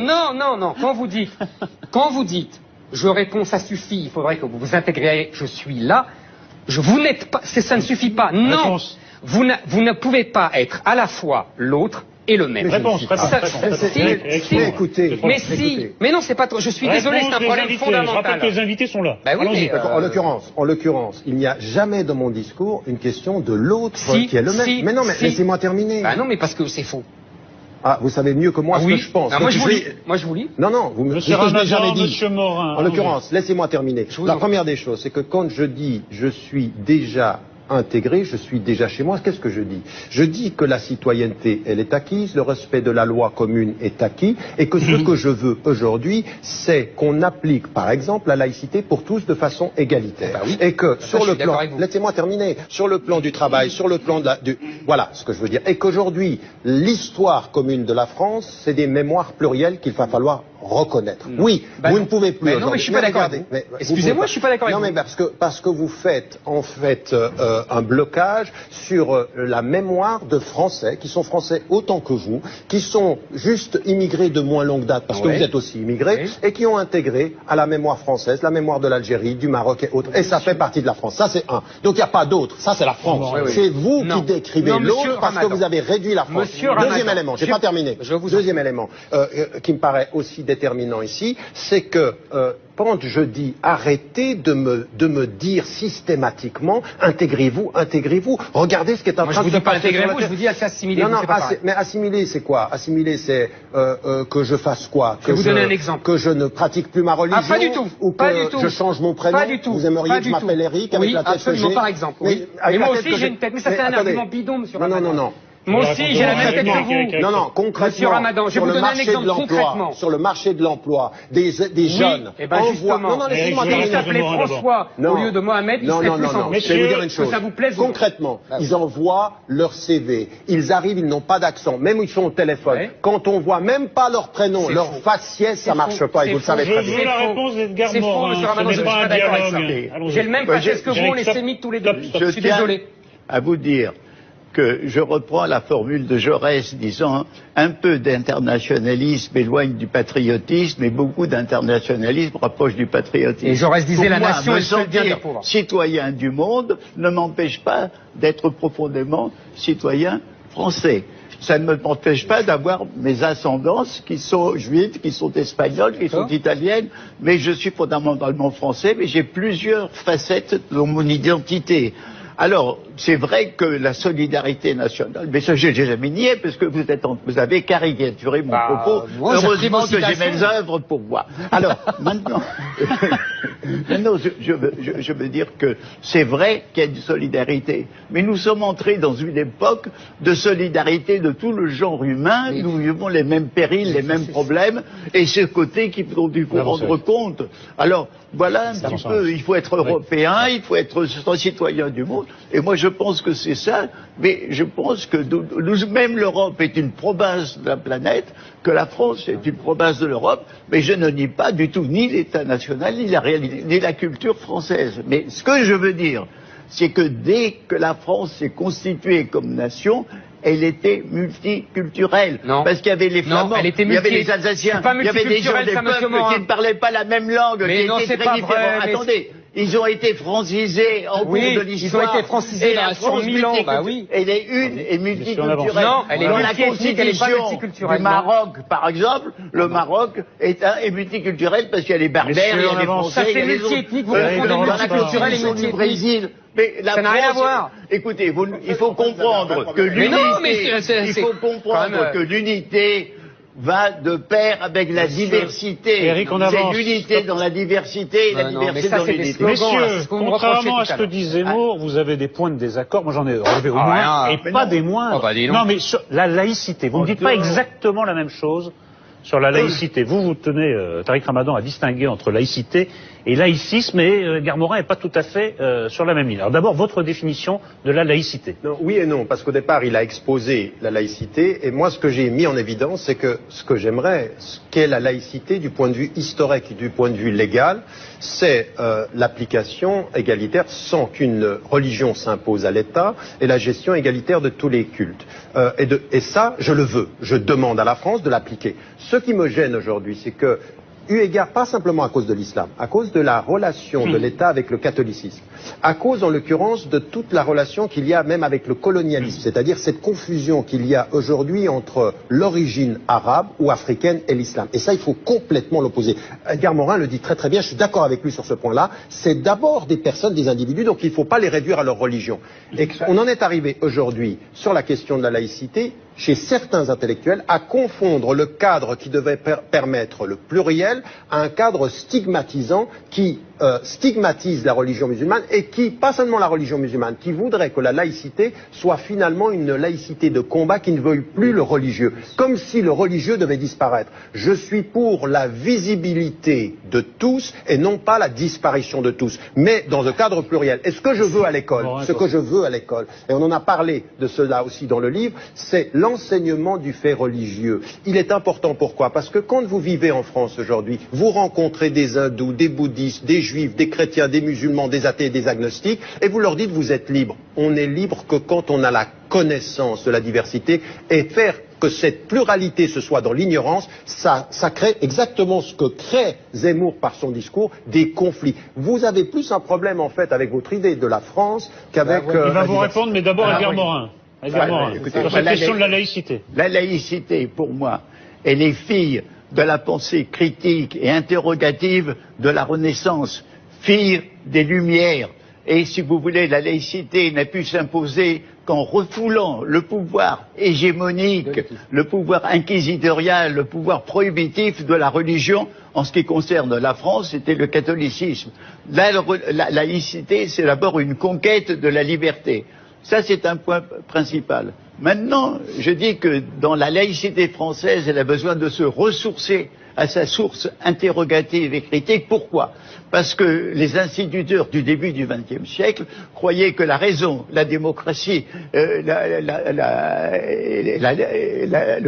Non. Quand vous dites, je réponds, ça suffit, il faudrait que vous vous intégriez, je suis là, vous n'êtes pas, ça ne suffit pas. Non, vous ne pouvez pas être à la fois l'autre et le même. Écoutez. Mais non, c'est pas trop. Je suis désolé, c'est un problème fondamental. Je rappelle que les invités sont là. Bah oui, en l'occurrence, il n'y a jamais dans mon discours une question de l'autre qui est le même. Mais non, mais laissez-moi terminer. Bah non, mais parce que c'est faux. Ah, vous savez mieux que moi ce que je pense. Moi, je vous lis. Non, vous me dites que je n'ai jamais dit. Monsieur Morin. En l'occurrence, laissez-moi terminer. La première des choses, c'est que quand je dis je suis déjà intégré, je suis déjà chez moi, qu'est-ce que je dis? Je dis que la citoyenneté, elle est acquise, le respect de la loi commune est acquis, et que ce que je veux aujourd'hui, c'est qu'on applique, par exemple, la laïcité pour tous de façon égalitaire. Et que sur le plan, laissez-moi terminer, sur le plan du travail, sur le plan de voilà ce que je veux dire, et qu'aujourd'hui, l'histoire commune de la France, c'est des mémoires plurielles qu'il va falloir reconnaître. Oui, vous ne pouvez plus. Non, mais je suis pas d'accord. Excusez-moi, je suis pas d'accord avec vous. Non, mais parce que vous faites en fait un blocage sur la mémoire de Français qui sont français autant que vous, qui sont juste immigrés de moins longue date parce que vous êtes aussi immigrés et qui ont intégré à la mémoire française la mémoire de l'Algérie, du Maroc et autres. Et ça fait partie de la France. Ça c'est un. Donc il n'y a pas d'autre. Ça c'est la France. C'est vous qui décrivez l'autre parce que vous avez réduit la France. Deuxième élément. J'ai pas terminé. Deuxième élément qui me paraît aussi déterminant ici, c'est que quand je dis arrêtez de me dire systématiquement intégrez-vous, regardez ce qui est en train de se passer. Je vous dis pas intégrez-vous, je vous dis assimiler. Non, mais assimiler c'est quoi? Assimiler c'est que je fasse quoi? Je vais vous donner un exemple. Que je ne pratique plus ma religion? Pas du tout. Ou que je change mon prénom? Pas du tout. Vous aimeriez que je m'appelle Eric avec la tête que j'ai? Absolument, par exemple. Oui. Mais moi aussi j'ai une tête, mais ça c'est un argument bidon, monsieur Ramadan. Non. Moi aussi, j'ai la même tête que vous. Non, concrètement. Monsieur Ramadan, je vais vous donner un exemple concrètement. Sur le marché de l'emploi, des jeunes. Et ben justement, il s'appelait François au lieu de Mohamed, il serait plus en. Je vais vous dire une chose. Ça vous plaise. Concrètement, ils envoient leur CV. Ils arrivent, ils n'ont pas d'accent. Même ils sont au téléphone. Quand on voit même pas leur prénom, leur faciès, ça marche pas. Et vous le savez très bien. Je veux la réponse d'Edgar Morin. Monsieur Ramadan, je suis pas d'accord avec ça. J'ai le même faciès que vous, on est sémites tous les deux. Je suis désolé. À vous dire que je reprends la formule de Jaurès disant un peu d'internationalisme éloigne du patriotisme et beaucoup d'internationalisme rapproche du patriotisme. Et Jaurès disait la nation est le seul bien pour citoyen du monde ne m'empêche pas d'être profondément citoyen français. Ça ne m'empêche pas d'avoir mes ascendances qui sont juives, qui sont espagnoles, qui sont italiennes, mais je suis fondamentalement français, mais j'ai plusieurs facettes dans mon identité. Alors, c'est vrai que la solidarité nationale, mais ça, j'ai jamais nié, parce que vous avez caricaturé mon propos. Heureusement que j'ai mes œuvres pour moi. Alors, maintenant, je veux dire que c'est vrai qu'il y a une solidarité. Mais nous sommes entrés dans une époque de solidarité de tout le genre humain. Nous vivons les mêmes périls, les mêmes problèmes, et c'est ce côté qu'il faut du coup rendre compte. Alors, voilà un petit peu, il faut être européen, il faut être citoyen du monde. Et moi, je pense que c'est ça, mais je pense que même l'Europe est une province de la planète, que la France est une province de l'Europe, mais je ne nie pas du tout ni l'État national, ni la réalité, ni la culture française. Mais ce que je veux dire, c'est que dès que la France s'est constituée comme nation, elle était multiculturelle. Non. Parce qu'il y avait les Flamands, il y avait les Alsaciens, il y avait des gens des peuples qui ne parlaient pas la même langue, mais qui étaient très différents. Attendez, ils ont été francisés en cours de l'histoire. Ils ont été francisés sur 1000 ans. Bah oui. Elle est une et multiculturelle. Non, elle est dans la constitution du Maroc, par exemple, le Maroc est multiculturel parce qu'il y a les Berbères, il y a les Français, il y a les autres. Ça fait multi-ethnique, vous confondez multiculturel et multi-ethnique. Brésil. Mais la ça n'a rien à voir. Écoutez, il faut comprendre que l'unité va de pair avec la diversité. Eric, on avance. C'est l'unité dans la diversité et la diversité dans l'unité. Messieurs, contrairement à ce que dit Zemmour, vous avez des points de désaccord. Moi, j'en ai relevé au moins, et pas des moindres. Non, mais sur la laïcité, vous ne dites pas exactement la même chose sur la laïcité. Vous tenez, Tariq Ramadan, à distinguer entre laïcité et laïcisme, et Edgar Morin n'est pas tout à fait sur la même ligne. Alors d'abord, votre définition de la laïcité. Non, oui et non, parce qu'au départ, il a exposé la laïcité, et moi, ce que j'ai mis en évidence, c'est que ce que j'aimerais, ce qu'est la laïcité du point de vue historique et du point de vue légal, c'est l'application égalitaire sans qu'une religion s'impose à l'État, et la gestion égalitaire de tous les cultes. Et ça, je le veux. Je demande à la France de l'appliquer. Ce qui me gêne aujourd'hui, c'est que, eu égard pas simplement à cause de l'islam, à cause de la relation de l'État avec le catholicisme, à cause en l'occurrence de toute la relation qu'il y a même avec le colonialisme, c'est-à-dire cette confusion qu'il y a aujourd'hui entre l'origine arabe ou africaine et l'islam. Et ça, il faut complètement l'opposer. Edgar Morin le dit très très bien, je suis d'accord avec lui sur ce point-là, c'est d'abord des personnes, des individus, donc il ne faut pas les réduire à leur religion. Et on en est arrivé aujourd'hui sur la question de la laïcité, chez certains intellectuels, à confondre le cadre qui devait permettre le pluriel à un cadre stigmatisant qui stigmatise la religion musulmane et qui, pas seulement la religion musulmane, qui voudrait que la laïcité soit finalement une laïcité de combat qui ne veuille plus le religieux, comme si le religieux devait disparaître. Je suis pour la visibilité de tous et non pas la disparition de tous, mais dans un cadre pluriel. Et ce que je veux à l'école, et on en a parlé de cela aussi dans le livre, c'est l'enseignement du fait religieux. Il est important, pourquoi? Parce que quand vous vivez en France aujourd'hui, vous rencontrez des hindous, des bouddhistes, des juifs, des chrétiens, des musulmans, des athées, des agnostiques, et vous leur dites vous êtes libres. On n'est libre que quand on a la connaissance de la diversité, et faire que cette pluralité se soit dans l'ignorance, ça crée exactement ce que crée Zemmour par son discours, des conflits. Vous avez plus un problème en fait avec votre idée de la France qu'avec... Il va vous répondre, mais d'abord Edgar Morin. Écoutez, sur la question de la laïcité. La laïcité, pour moi, elle est fille de la pensée critique et interrogative de la Renaissance, fille des Lumières. Et si vous voulez, la laïcité n'a pu s'imposer qu'en refoulant le pouvoir hégémonique, le pouvoir inquisitorial, le pouvoir prohibitif de la religion. En ce qui concerne la France, c'était le catholicisme. La laïcité, c'est d'abord une conquête de la liberté. Ça, c'est un point principal. Maintenant, je dis que dans la laïcité française, elle a besoin de se ressourcer à sa source interrogative et critique. Pourquoi? Parce que les instituteurs du début du XXe siècle croyaient que la raison, la démocratie, le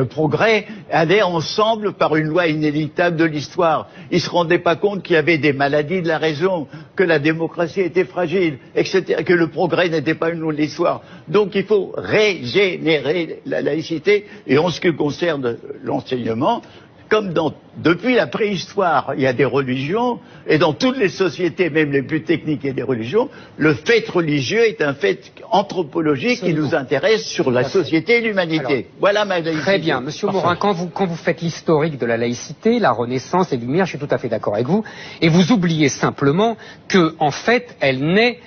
progrès allaient ensemble par une loi inéluctable de l'histoire. Ils ne se rendaient pas compte qu'il y avait des maladies de la raison, que la démocratie était fragile, etc., que le progrès n'était pas une loi de l'histoire. Donc il faut régénérer la laïcité. Et en ce qui concerne l'enseignement, comme depuis la préhistoire, il y a des religions, et dans toutes les sociétés, même les plus techniques, il y a des religions, le fait religieux est un fait anthropologique qui nous intéresse sur la société et l'humanité. Alors, voilà ma laïcité. Très bien. Monsieur Morin, quand vous faites l'historique de la laïcité, la Renaissance et Lumière, je suis tout à fait d'accord avec vous, et vous oubliez simplement que, en fait, elle naît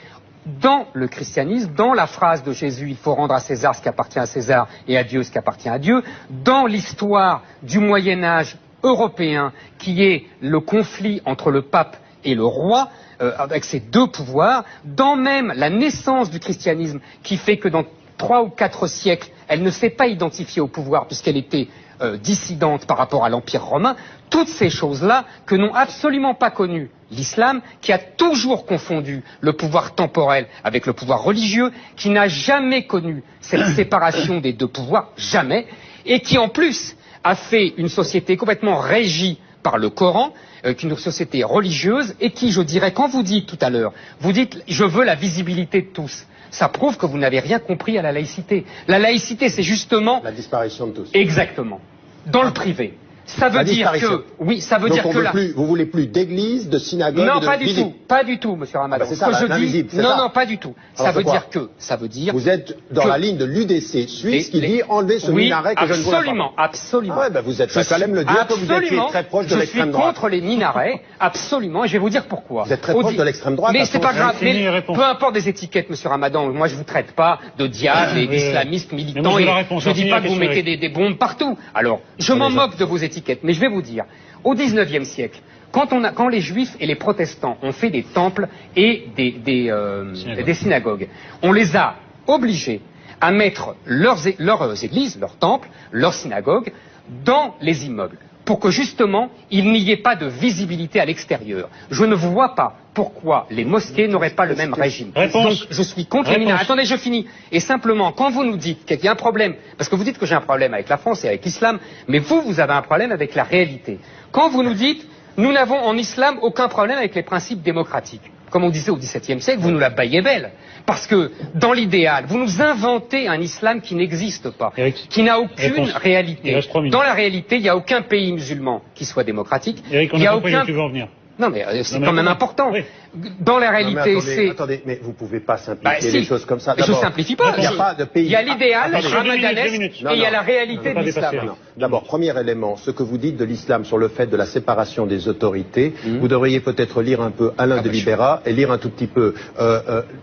dans le christianisme, dans la phrase de Jésus, il faut rendre à César ce qui appartient à César et à Dieu ce qui appartient à Dieu, dans l'histoire du Moyen-Âge européen, qui est le conflit entre le pape et le roi, avec ces deux pouvoirs, dans même la naissance du christianisme, qui fait que dans 3 ou 4 siècles, elle ne s'est pas identifiée au pouvoir puisqu'elle était dissidente par rapport à l'Empire romain, toutes ces choses-là que n'ont absolument pas connu l'islam, qui a toujours confondu le pouvoir temporel avec le pouvoir religieux, qui n'a jamais connu cette séparation des deux pouvoirs, jamais, et qui en plus a fait une société complètement régie par le Coran, une société religieuse, et qui, je dirais, quand vous dites tout à l'heure, vous dites je veux la visibilité de tous, ça prouve que vous n'avez rien compris à la laïcité. La laïcité, c'est justement... la disparition de tous. Exactement. Dans le privé. Ça veut dire que... Oui, ça veut donc dire on que là... Vous voulez plus d'églises, de synagogues, non, de pas du tout. Pas du tout, monsieur Ramadan. C'est ça, l'invisible. Non, pas du tout. Ça veut dire que... Vous êtes dans la ligne de l'UDC suisse qui dit enlever ce minaret que je ne voulais pas. Absolument. Ah ouais, vous êtes quand même le dire que vous étiez très proche de l'extrême droite. Je suis contre les minarets, absolument, et je vais vous dire pourquoi. Vous êtes très proche de l'extrême droite. Mais c'est pas grave, peu importe des étiquettes, monsieur Ramadan, moi je vous traite pas de diable et d'islamistes militants, et je dis pas que vous mettez des bombes partout. Alors, je m'en moque de vos étiquettes, mais je vais vous dire, au XIXe siècle, quand les juifs et les protestants ont fait des temples et des synagogues, on les a obligés à mettre leurs églises, leurs temples, leurs synagogues dans les immeubles, pour que justement il n'y ait pas de visibilité à l'extérieur. Je ne vois pas pourquoi les mosquées n'auraient pas le même régime. Donc je suis contre les minarets. Attendez, je finis. Et simplement, quand vous nous dites qu'il y a un problème, parce que vous dites que j'ai un problème avec la France et avec l'islam, mais vous avez un problème avec la réalité. Quand vous nous dites, nous n'avons en islam aucun problème avec les principes démocratiques. comme on disait au XVIIe siècle, vous nous la baillez belle. Parce que, dans l'idéal, vous nous inventez un islam qui n'existe pas, qui n'a aucune réalité. Dans la réalité, il n'y a aucun pays musulman qui soit démocratique. Eric, on a compris où tu veux en venir. Non, mais c'est quand même important. Oui. Dans la réalité, c'est... Attendez, mais vous pouvez pas simplifier les choses comme ça. Je simplifie pas. Il n'y a pas de pays... Il y a l'idéal, ramadanesque, et il y a la réalité de l'islam. D'abord, premier élément, ce que vous dites de l'islam sur le fait de la séparation des autorités, vous devriez peut-être lire un peu Alain de Libera et lire un tout petit peu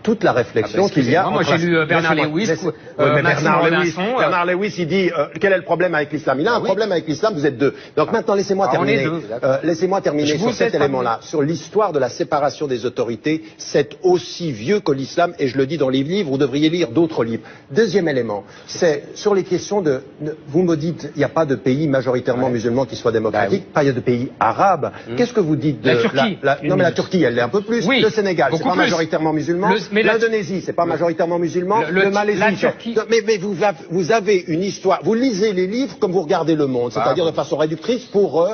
toute la réflexion qu'il y a... Moi, j'ai lu Bernard Lewis, Bernard Lewis, il dit, quel est le problème avec l'islam? Il a un problème avec l'islam, vous êtes deux. Donc maintenant, laissez-moi terminer. Laissez-moi terminer sur cet élément-là. Sur l'histoire de la séparation des autorités, c'est aussi vieux que l'islam, et je le dis dans les livres, vous devriez lire d'autres livres. Deuxième élément, c'est sur les questions de... Vous me dites, il n'y a pas de pays majoritairement musulmans qui soient démocratiques, pas il y a de pays arabes. Qu'est-ce que vous dites de... La Turquie. Non mais la Turquie, elle l'est un peu plus. Oui, le Sénégal, c'est pas majoritairement musulman. L'Indonésie, c'est pas majoritairement musulman. Le Malaisie, la Turquie. Mais vous avez une histoire... Vous lisez les livres comme vous regardez Le Monde, c'est-à-dire de façon réductrice pour...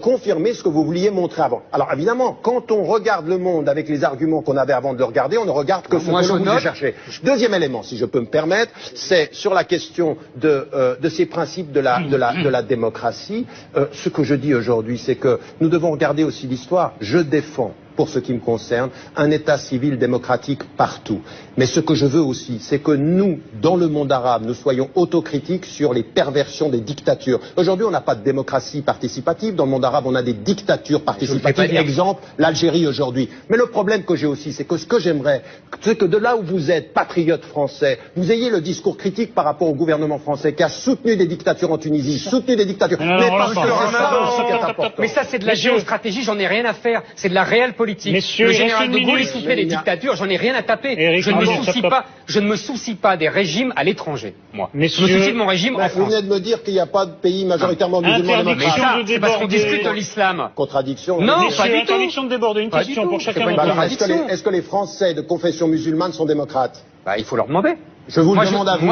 confirmer ce que vous vouliez montrer avant. Alors évidemment, quand on regarde Le Monde avec les arguments qu'on avait avant de le regarder, on ne regarde que ce que l'on voulait chercher. Deuxième élément, si je peux me permettre, c'est sur la question de ces principes de la démocratie. Ce que je dis aujourd'hui, c'est que nous devons regarder aussi l'histoire. Je défends, pour ce qui me concerne, un État civil démocratique partout. Mais ce que je veux aussi, c'est que nous, dans le monde arabe, nous soyons autocritiques sur les perversions des dictatures. Aujourd'hui, on n'a pas de démocratie participative. Dans le monde arabe, on a des dictatures participatives. Exemple, l'Algérie aujourd'hui. Mais le problème que j'ai aussi, c'est que ce que j'aimerais, c'est que de là où vous êtes, patriote français, vous ayez le discours critique par rapport au gouvernement français qui a soutenu des dictatures en Tunisie, soutenu des dictatures. Mais ça, c'est de la géostratégie, j'en ai rien à faire. C'est de la réelle politique. Messieurs, le général de Gaulle soutenait des dictatures, j'en ai rien à taper. Eric, je ne me soucie pas des régimes à l'étranger, moi. Messieurs, je me soucie de mon régime en France. Vous venez de me dire qu'il n'y a pas de pays majoritairement musulmans démocratiques. C'est parce qu'on discute de l'islam. Contradiction. Non, pas du tout. Interdiction de déborder. Une question pour chacun d'entre vous. Est-ce que les Français de confession musulmane sont démocrates? Il faut leur demander. Je vous le demande à vous.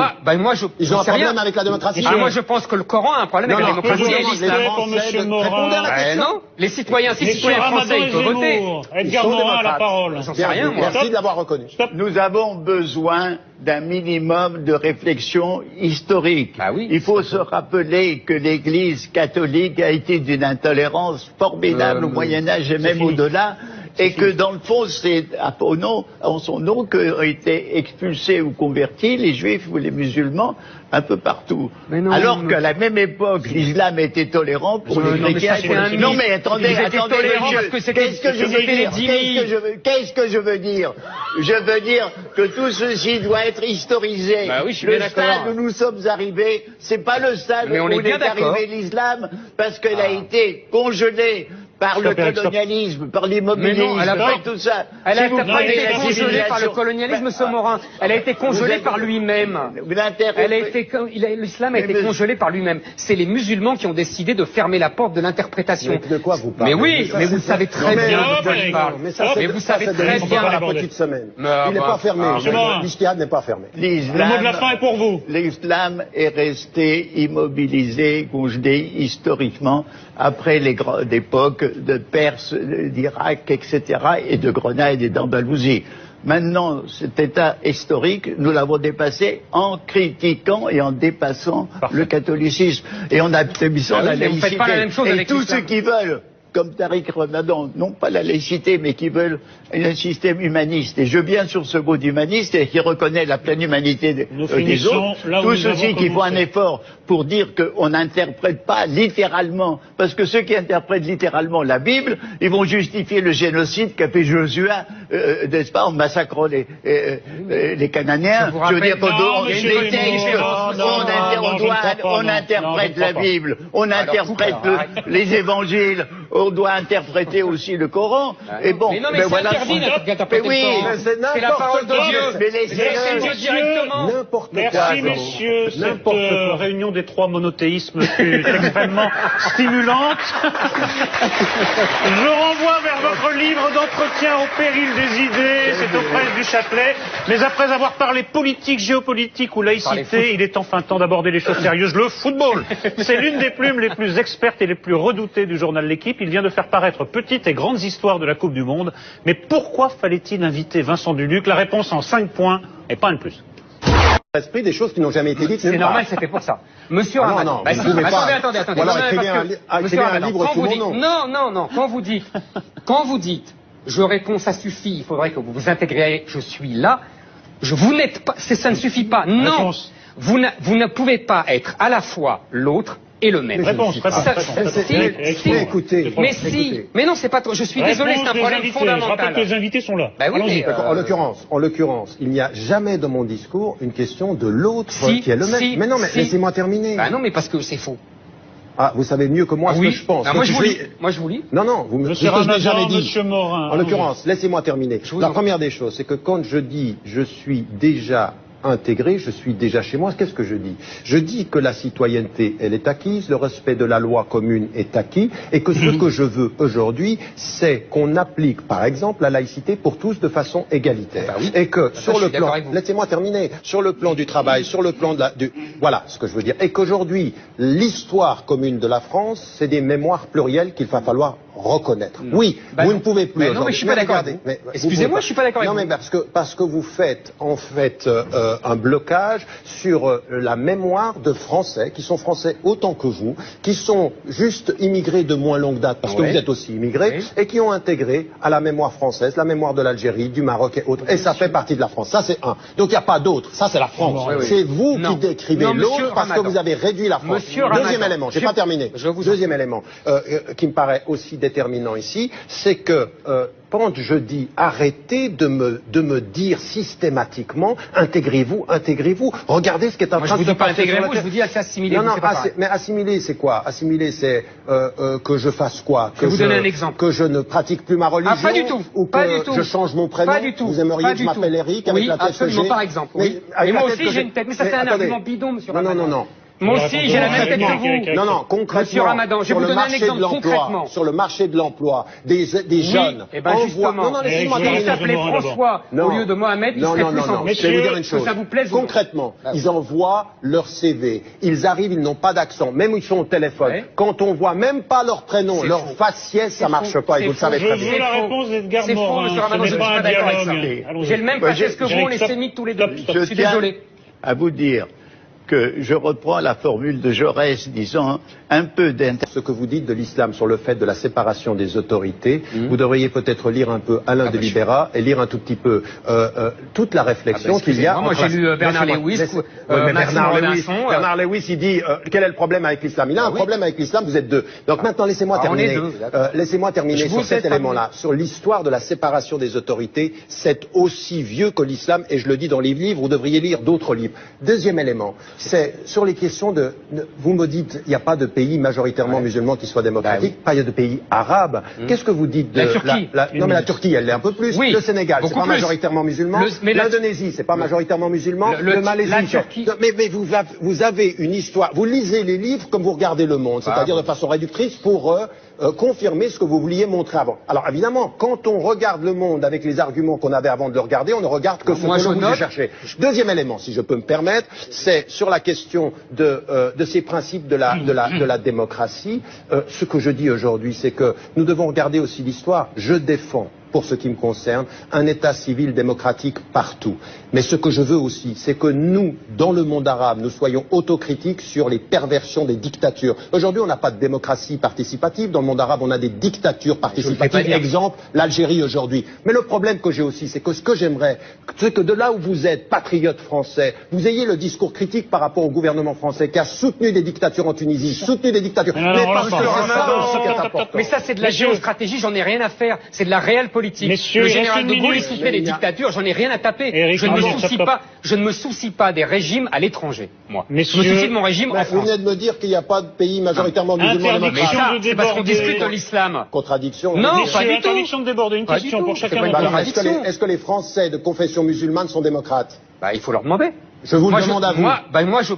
Ils ont un problème avec la démocratie. Moi, je pense que le Coran a un problème avec la démocratie et l'islam. Non, les citoyens, si citoyens français, ils peuvent voter. Edgar Morin a la parole. J'en sais rien, moi. Merci de l'avoir reconnu. Nous avons besoin d'un minimum de réflexion historique. Il faut se rappeler que l'Église catholique a été d'une intolérance formidable au Moyen-Âge et même au-delà. Et que dans le fond, c'est en son nom qu'ont été expulsés ou convertis les juifs ou les musulmans un peu partout. Alors qu'à la même époque, l'islam était tolérant pour les chrétiens. Non mais attendez, qu'est-ce que je veux dire? Je veux dire que tout ceci doit être historisé. Le stade où nous sommes arrivés, c'est pas le stade où est arrivé l'islam, parce qu'elle a été congelée par le colonialisme, par l'immobilisme, par tout ça. Elle n'a pas été congelée par le colonialisme, ce Morin. Elle a été congelée par lui-même. L'islam a été congelé par lui-même. C'est les musulmans qui ont décidé de fermer la porte de l'interprétation. De quoi vous parlez? Mais oui, mais vous savez très bien de quoi je parle. Mais vous savez très bien la petite semaine. Il n'est pas fermé. L'Ijtihad n'est pas fermé. Le mot de la fin est pour vous. L'islam est resté immobilisé, congelé historiquement après les grandes époques de Perse, d'Irak, etc., et de Grenade et d'Andalousie. Maintenant, cet état historique, nous l'avons dépassé en critiquant et en dépassant le catholicisme et en affaiblissant la laïcité. Et tous ceux qui veulent, comme Tariq Ramadan, non pas la laïcité, mais qui veulent un système humaniste. Et je viens sur ce mot d'humaniste et qui reconnaît la pleine humanité des autres. Tous ceux qui font un effort pour dire qu'on n'interprète pas littéralement, parce que ceux qui interprètent littéralement la Bible, ils vont justifier le génocide qu'a fait Josué, n'est-ce pas, en massacrant les Cananéens. Je veux dire qu'on interprète la Bible, on interprète les évangiles, on doit interpréter aussi le Coran. Et bon, mais voilà. C'est la parole de Dieu. Mais laissez Dieu directement. Merci messieurs, cette réunion des trois monothéismes fut extrêmement stimulante. Je renvoie vers votre livre d'entretien au péril des idées, c'est aux presses du Châtelet. Mais après avoir parlé politique, géopolitique ou laïcité, il est enfin temps d'aborder les choses sérieuses. Le football, c'est l'une des plumes les plus expertes et les plus redoutées du journal L'Équipe. il vient de faire paraître Petites et grandes histoires de la Coupe du Monde. Mais pourquoi fallait-il inviter Vincent Duluc? La réponse en 5 points et pas un de plus. Esprit des choses qui n'ont jamais été dites. C'est normal, c'est fait pour ça. Monsieur Ramadan. Non, non, attendez. Voilà, écrivez un livre sous mon nom. Non. Quand vous dites, je réponds, ça suffit, il faudrait que vous vous intégriez, je suis là, vous n'êtes pas, ça ne suffit pas. Non. Vous ne pouvez pas être à la fois l'autre et le même. Écoutez. Mais non, c'est pas trop. Je suis désolé, c'est un problème fondamental. Je rappelle que les invités sont là. Bah oui, mais en l'occurrence, il n'y a jamais dans mon discours une question de l'autre qui est le même. Mais non, mais laissez-moi terminer. Bah non, mais parce que c'est faux. Ah, vous savez mieux que moi ce que je pense. Moi, je vous lis. Non, vous me jamais dit. Monsieur Morin. En l'occurrence, laissez-moi terminer. La première des choses, c'est que quand je dis je suis déjà intégré, je suis déjà chez moi. Qu'est-ce que je dis? Je dis que la citoyenneté, elle est acquise, le respect de la loi commune est acquis, et que ce que je veux aujourd'hui, c'est qu'on applique, par exemple, la laïcité pour tous de façon égalitaire. Bah oui. Et que sur le plan, laissez-moi terminer, sur le plan du travail, sur le plan de voilà ce que je veux dire, et qu'aujourd'hui, l'histoire commune de la France, c'est des mémoires plurielles qu'il va falloir reconnaître. Oui, vous ne pouvez plus. Non, mais je suis pas d'accord. Excusez-moi, je suis pas d'accord. Non, mais parce que vous faites en fait un blocage sur la mémoire de Français qui sont Français autant que vous, qui sont juste immigrés de moins longue date parce que vous êtes aussi immigrés et qui ont intégré à la mémoire française, la mémoire de l'Algérie, du Maroc et autres. Et ça fait partie de la France. Ça c'est un. Donc il n'y a pas d'autre. Ça c'est la France. C'est vous qui décrivez l'autre parce que vous avez réduit la France. Deuxième élément. J'ai pas terminé. Deuxième élément qui me paraît aussi déterminant ici, c'est que quand je dis arrêtez de me dire systématiquement intégrez-vous, regardez ce qui est en train de se passer. Je vous dis pas intégrez-vous, je vous dis assimiler. Non, mais assimiler c'est quoi? Assimiler c'est que je fasse quoi? Je vais vous donner un exemple. Que je ne pratique plus ma religion? Pas du tout. Ou que je change mon prénom? Pas du tout. Vous aimeriez que je m'appelle Eric avec la tête que j'ai? Par exemple. Oui. Mais moi aussi j'ai une tête. Mais ça c'est un argument bidon, monsieur Ramadan. Non. Moi aussi, j'ai la même tête que vous. Non, concrètement. Monsieur Ramadan, je vais vous donner un exemple concrètement. Sur le marché de l'emploi, des jeunes. Eh ben justement. Non, laissez-moi terminer. S'il s'appelait François au lieu de Mohamed, il serait plus en. Je vais vous dire une chose. Ça vous plaise. Concrètement, ils envoient leur CV. Ils arrivent, ils n'ont pas d'accent. Même ils sont au téléphone. Quand on voit même pas leur prénom, leur faciès, ça marche pas. Et vous le savez très bien. Je veux la réponse d'Edgar Morin. Monsieur Ramadan, je ne suis pas d'accord avec ça. J'ai le même faciès que vous, on est sémites tous les deux. Je suis désolé. À vous dire que je reprends la formule de Jaurès disant un peu Ce que vous dites de l'islam sur le fait de la séparation des autorités, vous devriez peut-être lire un peu Alain de Libera et lire un tout petit peu toute la réflexion qu'il y a. Moi j'ai lu Bernard Lewis. Bernard Lewis, il dit quel est le problème avec l'islam? Il a un problème avec l'islam, vous êtes deux. Donc maintenant laissez-moi terminer. Laissez-moi terminer sur cet élément-là, sur l'histoire de la séparation des autorités. C'est aussi vieux que l'islam et je le dis dans les livres. Vous devriez lire d'autres livres. Deuxième élément. C'est sur les questions de... Vous me dites, il n'y a pas de pays majoritairement musulmans qui soient démocratiques, pas il y a de pays arabes. Qu'est-ce que vous dites de... La Turquie. Non mais la Turquie, elle l'est un peu plus. Oui, le Sénégal, c'est pas majoritairement musulman. L'Indonésie, c'est pas majoritairement musulman. Le Malaisie... La Turquie... Mais vous avez une histoire... Vous lisez les livres comme vous regardez Le Monde, c'est-à-dire de façon réductrice pour... confirmer ce que vous vouliez montrer avant. Alors évidemment, quand on regarde Le Monde avec les arguments qu'on avait avant de le regarder, on ne regarde que ce que l'on voulait chercher. Deuxième élément, si je peux me permettre, c'est sur la question de ces principes de la démocratie. Ce que je dis aujourd'hui, c'est que nous devons regarder aussi l'histoire. Je défends, pour ce qui me concerne, un État civil démocratique partout. Mais ce que je veux aussi, c'est que nous, dans le monde arabe, nous soyons autocritiques sur les perversions des dictatures. Aujourd'hui, on n'a pas de démocratie participative. Dans le monde arabe, on a des dictatures participatives. Exemple, l'Algérie aujourd'hui. Mais le problème que j'ai aussi, c'est que ce que j'aimerais, c'est que de là où vous êtes, patriote français, vous ayez le discours critique par rapport au gouvernement français qui a soutenu des dictatures en Tunisie, soutenu des dictatures. Mais ça, c'est de la géostratégie, j'en ai rien à faire. C'est de la réelle politique. Monsieur, le général de Gaulle soutenait les dictatures, j'en ai rien à taper. Je ne me soucie pas des régimes à l'étranger, moi. Je me soucie de mon régime en France. Vous venez de me dire qu'il n'y a pas de pays majoritairement musulmans démocratiques. C'est parce qu'on discute de l'islam. Contradiction. Non, pas du tout. Interdiction de déborder. Une question pour chacun d'entre vous. Est-ce que les Français de confession musulmane sont démocrates? Il faut leur demander. Je vous le demande à vous.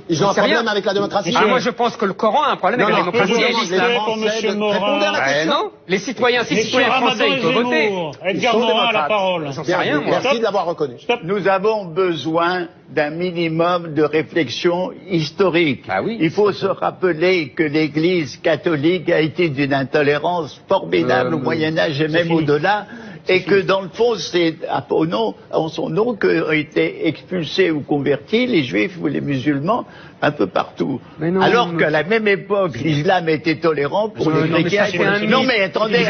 Ils ont un problème avec la démocratie. Moi, je pense que le Coran a un problème avec la démocratie. Répondez à la question. Non, les citoyens français, ils peuvent voter. Edgar Morin a la parole. J'en sais rien, moi. Merci de l'avoir reconnu. Nous avons besoin d'un minimum de réflexion historique. Il faut se rappeler que l'Église catholique a été d'une intolérance formidable au Moyen-Âge et même au-delà. Et que dans le fond, c'est en son nom qu'ont été expulsés ou convertis les juifs ou les musulmans un peu partout. Alors qu'à la même époque, l'islam était tolérant pour les chrétiens. Non mais attendez.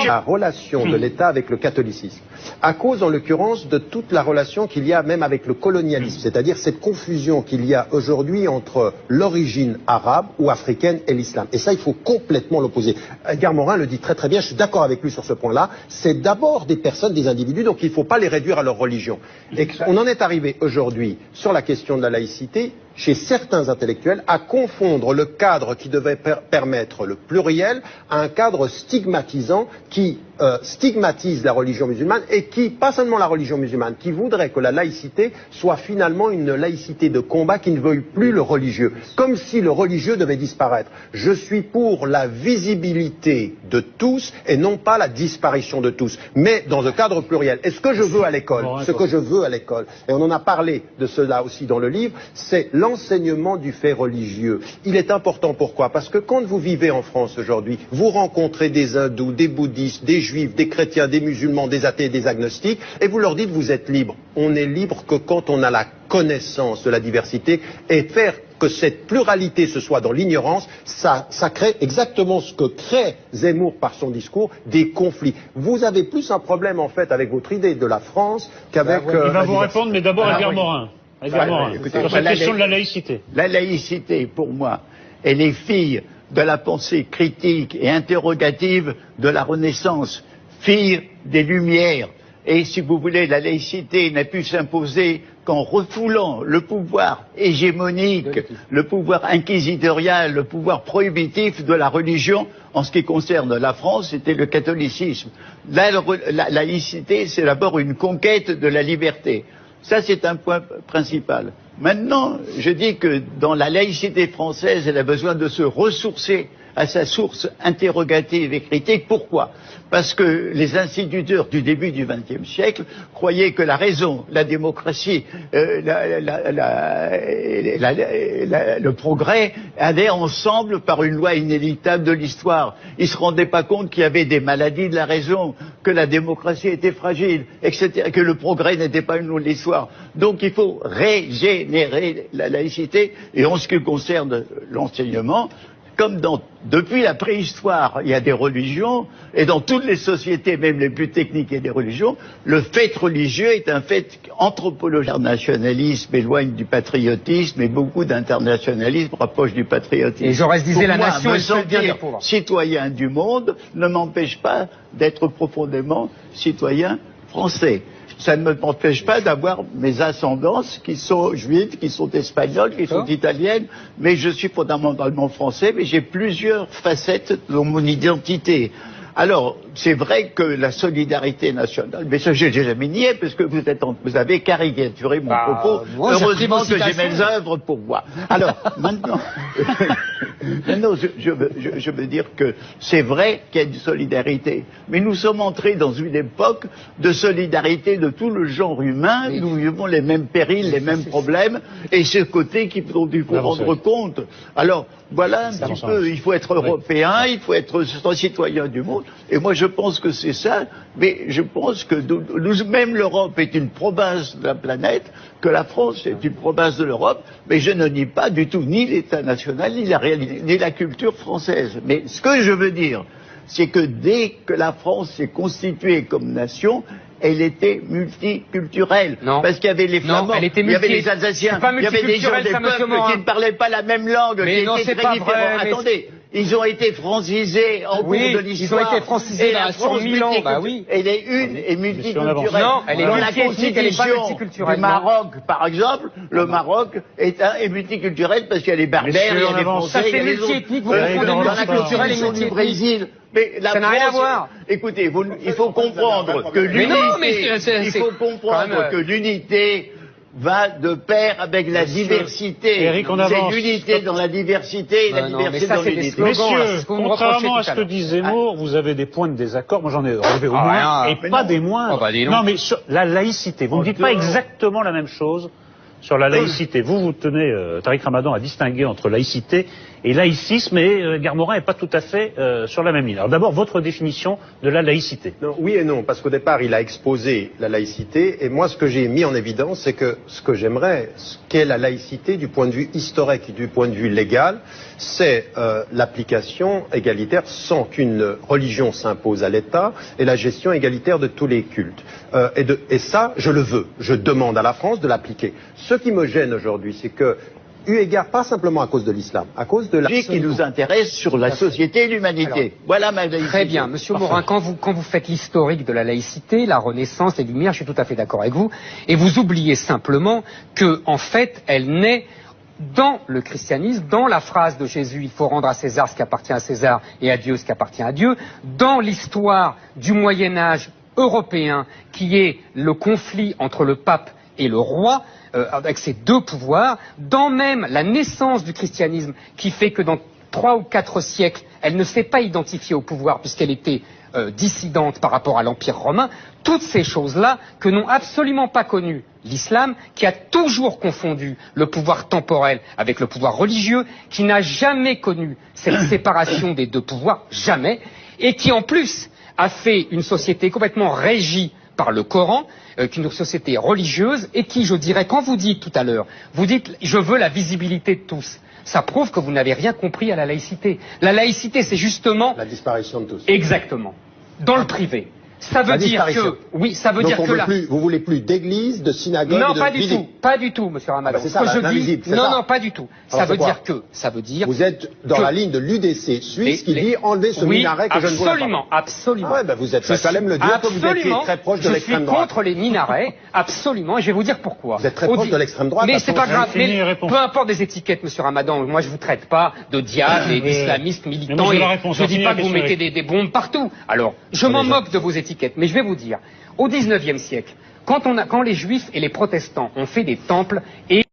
La relation de l'État avec le catholicisme, à cause en l'occurrence de toute la relation qu'il y a même avec le colonialisme, c'est-à-dire cette confusion qu'il y a aujourd'hui entre l'origine arabe ou africaine et l'islam. Et ça, il faut complètement l'opposer. Edgar Morin le dit très très bien, je suis d'accord avec lui sur ce point-là, c'est d'abord des personnes, des individus, donc il ne faut pas les réduire à leur religion. Et on en est arrivé aujourd'hui sur la question de la laïcité, chez certains intellectuels, à confondre le cadre qui devait permettre le pluriel à un cadre stigmatisant qui stigmatise la religion musulmane et qui, pas seulement la religion musulmane, qui voudrait que la laïcité soit finalement une laïcité de combat qui ne veuille plus le religieux, comme si le religieux devait disparaître. Je suis pour la visibilité de tous et non pas la disparition de tous, mais dans un cadre pluriel. Et ce que je veux à l'école, et on en a parlé de cela aussi dans le livre, c'est l'enseignement du fait religieux. Il est important, pourquoi? Parce que quand vous vivez en France aujourd'hui, vous rencontrez des hindous, des bouddhistes, des juifs, des chrétiens, des musulmans, des athées, des agnostiques, et vous leur dites vous êtes libres. On est libre que quand on a la connaissance de la diversité, et faire que cette pluralité se soit dans l'ignorance, ça crée exactement ce que crée Zemmour par son discours, des conflits. Vous avez plus un problème en fait avec votre idée de la France qu'avec... Il va vous répondre, mais d'abord Edgar Morin. Sur cette question de la laïcité. La laïcité, pour moi, elle est fille de la pensée critique et interrogative de la Renaissance, fille des Lumières. Et si vous voulez, la laïcité n'a pu s'imposer qu'en refoulant le pouvoir hégémonique, le pouvoir inquisitorial, le pouvoir prohibitif de la religion. En ce qui concerne la France, c'était le catholicisme. La laïcité, c'est d'abord une conquête de la liberté. Ça, c'est un point principal. Maintenant, je dis que dans la laïcité française, elle a besoin de se ressourcer à sa source interrogative et critique. Pourquoi? Parce que les instituteurs du début du XXe siècle croyaient que la raison, la démocratie, le progrès allaient ensemble par une loi inéluctable de l'histoire. Ils ne se rendaient pas compte qu'il y avait des maladies de la raison, que la démocratie était fragile, etc., que le progrès n'était pas une loi de l'histoire. Donc il faut régénérer la laïcité. Et en ce qui concerne l'enseignement, comme depuis la préhistoire, il y a des religions, et dans toutes les sociétés, même les plus techniques, il y a des religions, le fait religieux est un fait anthropologique. L'internationalisme éloigne du patriotisme, et beaucoup d'internationalisme rapproche du patriotisme. Et Jaurès disait la nation, me sentir citoyen du monde ne m'empêche pas d'être profondément citoyen français. Ça ne m'empêche pas d'avoir mes ascendances qui sont juives, qui sont espagnoles, qui sont italiennes, mais je suis fondamentalement français, mais j'ai plusieurs facettes dans mon identité. Alors, c'est vrai que la solidarité nationale, mais ça j'ai jamais nié, parce que vous avez caricaturé mon propos. Heureusement que j'ai mes œuvres pour moi. Alors, maintenant, je veux dire que c'est vrai qu'il y a une solidarité, mais nous sommes entrés dans une époque de solidarité de tout le genre humain, nous vivons les mêmes périls, les mêmes problèmes, et c'est ce côté qu'il faut rendre compte. Alors, voilà un petit peu, il faut être européen, il faut être citoyen du monde, et moi je pense que c'est ça, mais je pense que même l'Europe est une province de la planète, que la France est une province de l'Europe, mais je ne nie pas du tout ni l'État national, ni la culture française. Mais ce que je veux dire, c'est que dès que la France s'est constituée comme nation, elle était multiculturelle. Non. Parce qu'il y avait les Flamands, il y avait les Alsaciens, il y avait des gens des peuples qui ne parlaient pas la même langue, mais qui étaient très différents. Attendez, ils ont été francisés en cours de l'histoire. Ils ont été francisés sur 1000 ans. Bah oui. Elle est une et multiculturelle. Non, elle est dans la constitution du Maroc, par exemple, le Maroc est multiculturel parce qu'il y a les Berbères, il y a les Français, il y a les autres. Dans la constitution du Brésil. Mais ça n'a rien à voir. Écoutez, il faut comprendre que l'unité, va de pair avec la diversité. Eric, on avance. C'est l'unité dans la diversité et la diversité dans l'unité. Messieurs, contrairement à ce que dit Zemmour, vous avez des points de désaccord. Moi, j'en ai relevé au moins, et pas des moindres. Non, mais sur la laïcité, vous ne dites pas exactement la même chose sur la laïcité. Vous tenez, Tariq Ramadan, à distinguer entre laïcité et laïcisme, et Edgar Morin n'est pas tout à fait sur la même ligne. Alors d'abord, votre définition de la laïcité. Non, oui et non, parce qu'au départ, il a exposé la laïcité, et moi, ce que j'ai mis en évidence, c'est que ce que j'aimerais, ce qu'est la laïcité du point de vue historique et du point de vue légal, c'est l'application égalitaire sans qu'une religion s'impose à l'État, et la gestion égalitaire de tous les cultes. Et ça, je le veux. Je demande à la France de l'appliquer. Ce qui me gêne aujourd'hui, c'est que, eu égard pas simplement à cause de l'islam, à cause de la... qui nous intéresse sur la société et l'humanité. Voilà ma laïcité. Très bien, Monsieur Morin, quand vous faites l'historique de la laïcité, la Renaissance, les Lumières, je suis tout à fait d'accord avec vous, et vous oubliez simplement que, en fait, elle naît dans le christianisme, dans la phrase de Jésus, il faut rendre à César ce qui appartient à César et à Dieu ce qui appartient à Dieu, dans l'histoire du Moyen-Âge européen, qui est le conflit entre le pape et le roi, avec ces deux pouvoirs, dans même la naissance du christianisme, qui fait que dans 3 ou 4 siècles, elle ne s'est pas identifiée au pouvoir puisqu'elle était dissidente par rapport à l'Empire romain, toutes ces choses-là que n'ont absolument pas connu l'islam, qui a toujours confondu le pouvoir temporel avec le pouvoir religieux, qui n'a jamais connu cette séparation des deux pouvoirs, jamais, et qui en plus a fait une société complètement régie par le Coran, une société religieuse, et qui, je dirais, quand vous dites tout à l'heure, vous dites « je veux la visibilité de tous », ça prouve que vous n'avez rien compris à la laïcité. La laïcité, c'est justement... la disparition de tous. Exactement. Dans le privé. Ça veut dire que... Oui, ça veut dire que... Vous voulez plus d'église, de synagogue, non, de pas du tout. Pas du tout, monsieur Ramadan. C'est ça, non, pas du tout. Ça veut dire que... Ça veut dire... Vous êtes dans la ligne de l'UDC suisse qui dit enlever ce minaret que je ne vois pas. Absolument, absolument. Ah ouais, vous êtes prêt à même le dire que vous étiez très proche de l'extrême droite. Je suis contre les minarets, absolument, et je vais vous dire pourquoi. Vous êtes très proche de l'extrême droite. Mais c'est pas grave, peu importe des étiquettes, monsieur Ramadan, moi je vous traite pas de diable et d'islamistes militants, je dis pas que vous mettez des bombes partout. Alors, je m'en moque de vos étiquettes, mais je vais vous dire, au XIXe siècle, quand les juifs et les protestants ont fait des temples et